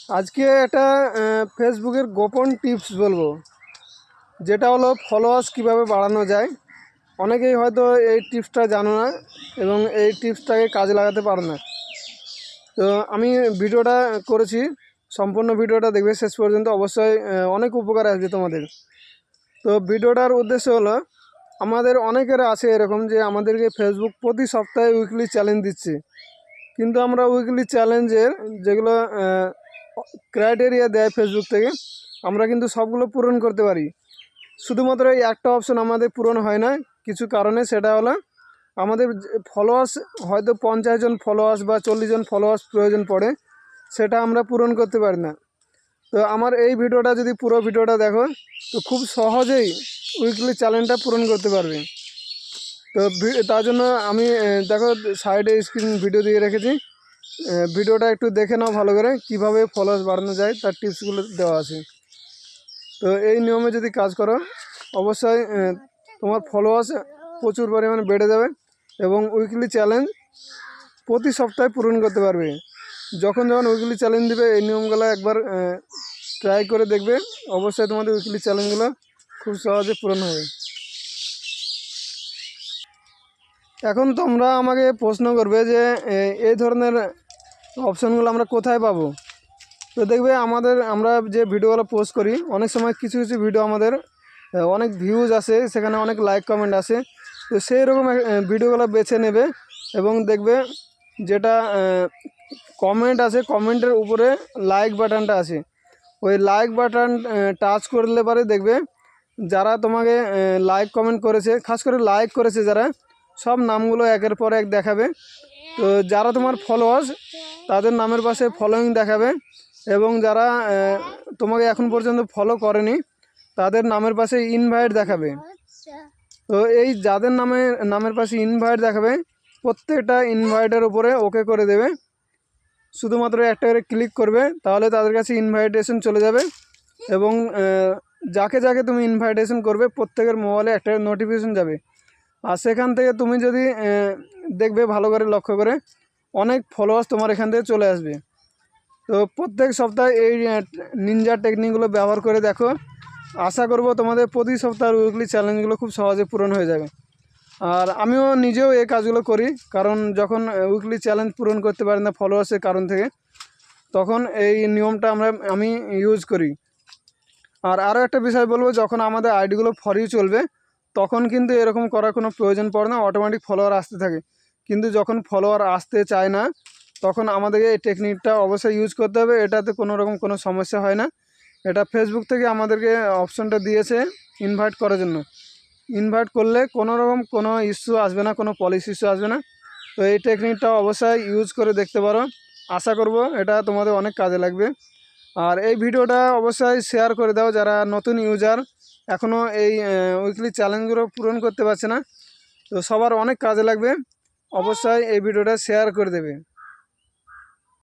আজকে একটা ফেসবুকের গোপন টিপস বলবো, যেটা হলো ফলোয়ার্স কিভাবে বাড়ানো যায়। অনেকেই হয়তো এই টিপসটা জানো না এবং এই টিপসটাকে কাজে লাগাতে পারো না। তো আমি ভিডিওটা করেছি, সম্পূর্ণ ভিডিওটা দেখবে শেষ পর্যন্ত, অবশ্যই অনেক উপকার আসবে তোমাদের। তো ভিডিওটার উদ্দেশ্য হলো, আমাদের অনেকের আছে এরকম যে আমাদেরকে ফেসবুক প্রতি সপ্তাহে উইকলি চ্যালেঞ্জ দিচ্ছে, কিন্তু আমরা উইকলি চ্যালেঞ্জের যেগুলো ক্রাইটেরিয়া দেয় ফেসবুক থেকে, আমরা কিন্তু সবগুলো পূরণ করতে পারি। শুধুমাত্র এই একটা অপশন আমাদের পূরণ হয় না কিছু কারণে, সেটা হলো আমাদের ফলোয়ার্স হয়তো 50 জন ফলোয়ার্স বা 40 জন ফলোয়ার্স প্রয়োজন পড়ে, সেটা আমরা পূরণ করতে পারি না। তো আমার এই ভিডিওটা যদি পুরো ভিডিওটা দেখো, তো খুব সহজেই উইকলি চ্যালেঞ্জটা পূরণ করতে পারবে। তো তার জন্য আমি দেখো সাইডে স্ক্রিন ভিডিও দিয়ে রেখেছি, ভিডিওটা একটু দেখে নাও ভালো করে, কিভাবে ফলোয়ার্স বাড়ানো যায় তার টিপসগুলো দেওয়া আছে। তো এই নিয়মে যদি কাজ করো, অবশ্যই তোমার ফলোয়ার্স প্রচুর পরিমাণে বেড়ে যাবে এবং উইকলি চ্যালেঞ্জ প্রতি সপ্তাহে পূরণ করতে পারবে। যখন উইকলি চ্যালেঞ্জ দিবে, এই নিয়মগুলো একবার ট্রাই করে দেখবে, অবশ্যই তোমাদের উইকলি চ্যালেঞ্জগুলো খুব সহজে পূরণ হবে। এখন তোমরা আমাকে প্রশ্ন করবে যে এই ধরনের অপশানগুলো আমরা কোথায় পাবো। তো দেখবে আমরা যে ভিডিওগুলো পোস্ট করি, অনেক সময় কিছু কিছু ভিডিও আমাদের অনেক ভিউজ আসে, সেখানে অনেক লাইক কমেন্ট আসে। তো সেই রকম ভিডিওগুলো বেছে নেবে এবং দেখবে যেটা কমেন্ট আছে, কমেন্টের উপরে লাইক বাটনটা আছে, ওই লাইক বাটন টাচ করলে পরে দেখবে যারা তোমাকে লাইক কমেন্ট করেছে, খাস করে লাইক করেছে যারা, সব নামগুলো একের পর এক দেখাবে। তো যারা তোমার ফলোয়ার্স, তাদের নামের পাশে ফলোয়িং দেখাবে, এবং যারা তোমাকে এখন পর্যন্ত ফলো করেনি, তাদের নামের পাশে ইনভাইট দেখাবে। তো এই যাদের নামের পাশে ইনভাইট দেখাবে, প্রত্যেকটা ইনভাইটের উপরে ওকে করে দেবে। শুধুমাত্র একটা করে ক্লিক করবে, তাহলে তাদের কাছে ইনভাইটেশন চলে যাবে, এবং যাকে যাকে তুমি ইনভাইটেশন করবে প্রত্যেকের মোবাইলে একটা নোটিফিকেশন যাবে। আর সেখান থেকে তুমি যদি দেখবে ভালো করে লক্ষ্য করে, অনেক ফলোয়ার্স তোমার এখান থেকে চলে আসবে। তো প্রত্যেক সপ্তাহে এই নিনজা টেকনিকগুলো ব্যবহার করে দেখো, আশা করব তোমাদের প্রতি সপ্তাহের উইকলি চ্যালেঞ্জগুলো খুব সহজে পূরণ হয়ে যাবে। আর আমিও নিজেও এই কাজগুলো করি, কারণ যখন উইকলি চ্যালেঞ্জ পূরণ করতে পারি না ফলোয়ার্সের কারণ থেকে, তখন এই নিয়মটা আমি ইউজ করি। আর আরও একটা বিষয় বলবো, যখন আমাদের আইডিগুলো ফর ইউ চলবে, তখন কিন্তু এরকম করার কোনো প্রয়োজন পড়ে না, অটোমেটিক ফলোয়ার আসতে থাকে। কিন্তু যখন ফলোয়ার আসতে চায় না, তখন আমাদেরকে এই টেকনিকটা অবশ্যই ইউজ করতে হবে। এটাতে কোনো রকম কোনো সমস্যা হয় না। এটা ফেসবুক থেকে আমাদেরকে অপশনটা দিয়েছে ইনভাইট করার জন্য। ইনভাইট করলে কোনো রকম কোনো ইস্যু আসবে না, কোনো পলিসি ইস্যু আসবে না। তো এই টেকনিকটা অবশ্যই ইউজ করে দেখতে পারো, আশা করব এটা তোমাদের অনেক কাজে লাগবে। আর এই ভিডিওটা অবশ্যই শেয়ার করে দাও, যারা নতুন ইউজার এখনও এই উইকলি চ্যালেঞ্জগুলো পূরণ করতে পারছে না। তো সবার অনেক কাজে লাগবে, অবশ্যই এই ভিডিওটা শেয়ার করে দেবে।